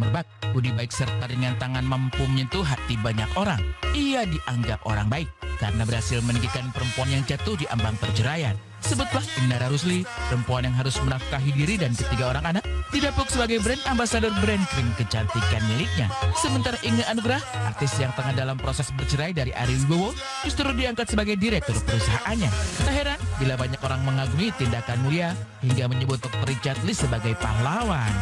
Merbak, budi baik serta dengan tangan mampu menyentuh hati banyak orang. Ia dianggap orang baik karena berhasil meninggikan perempuan yang jatuh di ambang perceraian. Sebutlah Indra Rusli, perempuan yang harus menafkahi diri dan ketiga orang anak, didapuk sebagai brand ambasador brand krim kecantikan miliknya. Sementara Inge Anugrah, artis yang tengah dalam proses bercerai dari Ari Wibowo, justru diangkat sebagai direktur perusahaannya. Tak heran bila banyak orang mengagumi tindakan mulia hingga menyebut Dr. Richard Lee sebagai pahlawan.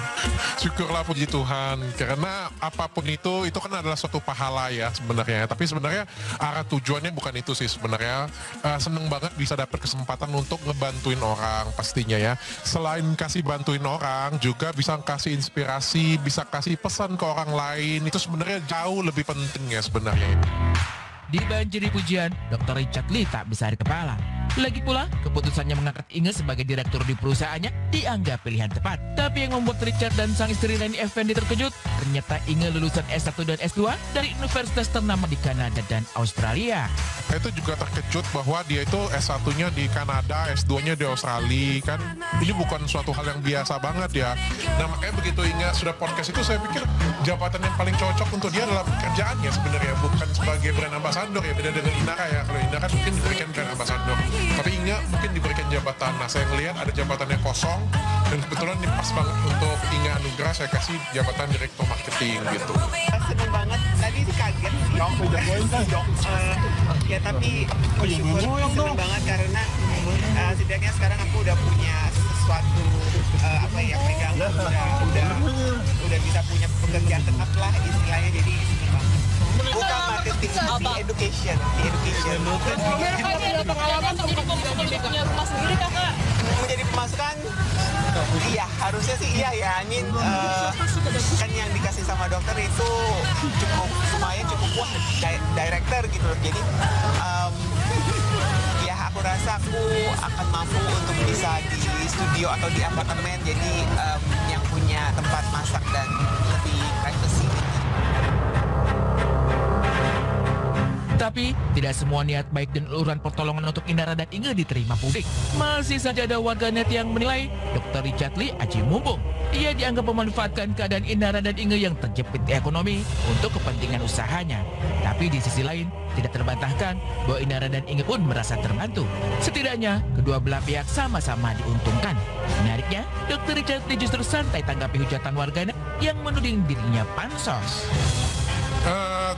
Syukurlah puji Tuhan, karena apapun itu kan adalah suatu pahala ya sebenarnya. Tapi sebenarnya arah tujuannya bukan itu sih sebenarnya. Seneng banget bisa dapat kesempatan untuk ngebantuin orang pastinya ya. Selain kasih bantuin orang, juga bisa kasih inspirasi, bisa kasih pesan ke orang lain. Itu sebenarnya jauh lebih penting ya sebenarnya. Dibanjiri pujian, Dr. Richard Lee tak bisa di kepala. Lagi pula, keputusannya mengangkat Inge sebagai direktur di perusahaannya dianggap pilihan tepat. Tapi yang membuat Richard dan sang istri Reni Effendi terkejut, ternyata Inge lulusan S1 dan S2 dari universitas ternama di Kanada dan Australia. Saya itu juga terkejut bahwa dia itu S1-nya di Kanada, S2-nya di Australia. Kan ini bukan suatu hal yang biasa banget ya. Nah makanya begitu Inge sudah podcast itu, saya pikir jabatan yang paling cocok untuk dia adalah pekerjaannya sebenarnya, bukan sebagai brand ambassador ya. Beda dengan Indra ya, kalau Indra kan mungkin diberikan brand ambassador, tapi Inge mungkin diberikan jabatan. Nah saya ngelihat ada jabatannya kosong, dan kebetulan ini pas banget untuk Inge Anugrah, saya kasih jabatan direktur marketing gitu. Seneng banget, tadi sih kaget sih. Ya tapi bersyukur, seneng banget karena setidaknya sekarang aku udah punya sesuatu pegang, udah bisa punya pekerjaan tetap lah istilahnya, jadi seneng banget. Bukan marketing, di education. Ada pengalaman menjadi punya rumah sendiri kakak? Menjadi pemasukan, iya harusnya sih iya ya. Kan yang dikasih sama dokter itu lumayan cukup wah, director gitu. Jadi ya aku rasa aku akan mampu untuk bisa di studio atau di apartemen, jadi yang punya tempat masak dan lebih privacy. Tapi tidak semua niat baik dan uluran pertolongan untuk Indra dan Inge diterima publik. Masih saja ada warganet yang menilai Dr. Richard Lee aji mumpung. Ia dianggap memanfaatkan keadaan Indra dan Inge yang terjepit ekonomi untuk kepentingan usahanya. Tapi di sisi lain, tidak terbantahkan bahwa Indra dan Inge pun merasa terbantu. Setidaknya, kedua belah pihak sama-sama diuntungkan. Menariknya, Dr. Richard Lee justru santai tanggapi hujatan warganet yang menuding dirinya pansos.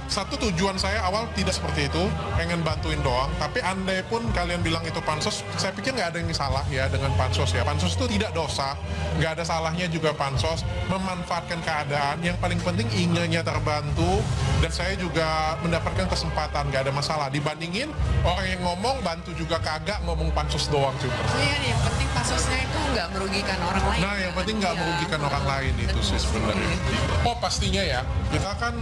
Satu tujuan saya awal tidak seperti itu, pengen bantuin doang. Tapi andai pun kalian bilang itu pansos, saya pikir nggak ada yang salah ya dengan pansos ya. Pansos itu tidak dosa, nggak ada salahnya juga pansos memanfaatkan keadaan. Yang paling penting Inge-nya terbantu dan saya juga mendapatkan kesempatan, nggak ada masalah. Dibandingin orang yang ngomong bantu juga kagak, ngomong pansos doang juga. Iya, yang penting pansosnya itu nggak merugikan orang lain. Nah, yang penting nggak merugikan orang lain itu sih sebenarnya. Oh pastinya ya, kita kan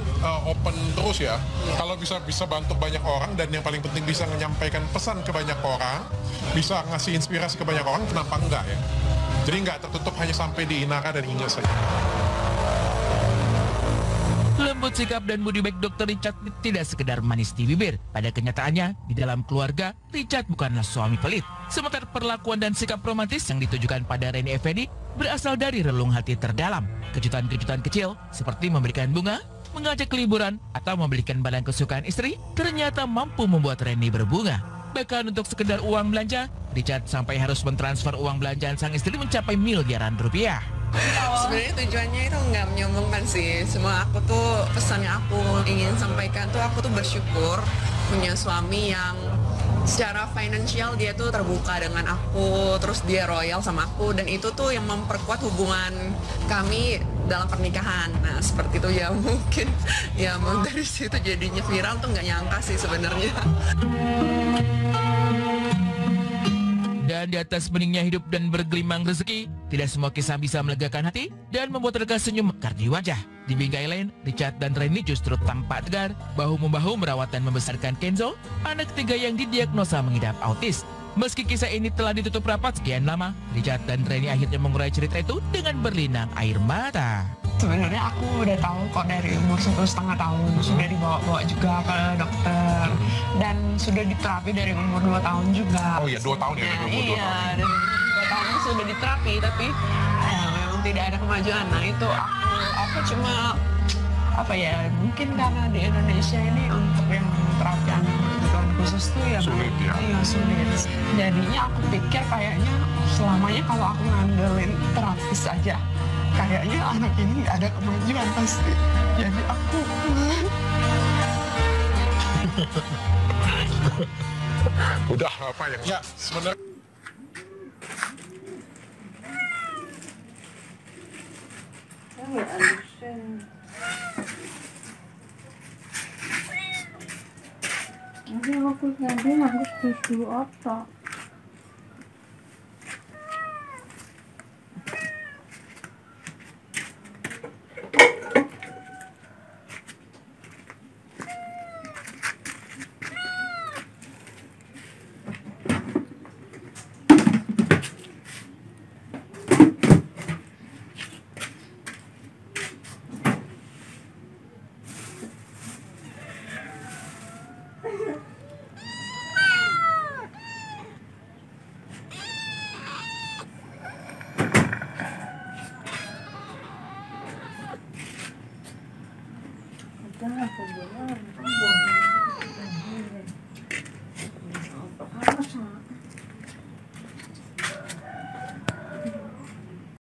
open terus ya. Kalau bisa bantu banyak orang dan yang paling penting bisa menyampaikan pesan ke banyak orang, bisa ngasih inspirasi ke banyak orang, kenapa enggak ya? Jadi nggak tertutup hanya sampai di Inara dan Inge saja. Lembut sikap dan budi baik Dr. Richard tidak sekedar manis di bibir. Pada kenyataannya, di dalam keluarga, Richard bukanlah suami pelit. Sementara perlakuan dan sikap romantis yang ditujukan pada Reni Effendi berasal dari relung hati terdalam. Kejutan-kejutan kecil seperti memberikan bunga, mengajak liburan, atau membelikan barang kesukaan istri ternyata mampu membuat Reni berbunga. Bahkan untuk sekedar uang belanja, Richard sampai harus mentransfer uang belanjaan sang istri mencapai miliaran rupiah. Sebenarnya tujuannya itu nggak menyombongkan sih. Semua aku tuh pesannya aku ingin sampaikan tuh aku tuh bersyukur punya suami yang secara finansial dia tuh terbuka dengan aku, terus dia royal sama aku, dan itu tuh yang memperkuat hubungan kami dalam pernikahan. Nah seperti itu ya, mungkin ya dari situ jadinya viral tuh nggak nyangka sih sebenarnya. Dan di atas beningnya hidup dan bergelimang rezeki, tidak semua kisah bisa melegakan hati dan membuat reka senyum mekar di wajah. Di bingkai lain, Richard dan Reni justru tampak tegar, bahu-membahu merawat dan membesarkan Kenzo, anak ketiga yang didiagnosa mengidap autis. Meski kisah ini telah ditutup rapat sekian lama, Richard dan Reni akhirnya mengurai cerita itu dengan berlinang air mata. Sebenarnya aku udah tahu kok dari umur 1,5 tahun, sudah dibawa-bawa juga ke dokter dan sudah diterapi dari umur 2 tahun juga. Oh iya, 2 tahun ya, dari umur 2 tahun. Iya, dari umur 2 tahun sudah diterapi, tapi memang tidak ada kemajuan. Nah itu aku cuma apa ya, mungkin karena di Indonesia ini untuk yang terapi anak kebutuhan khusus tuh ya Sulit, ya. iya sulit. Jadinya aku pikir kayaknya selamanya kalau aku ngandelin terapis aja, kayaknya anak ini nggak ada kemajuan pasti. Jadi aku Udah apa yang ya sebenarnya Nanti aku nanti nangis dulu apa? Jangan,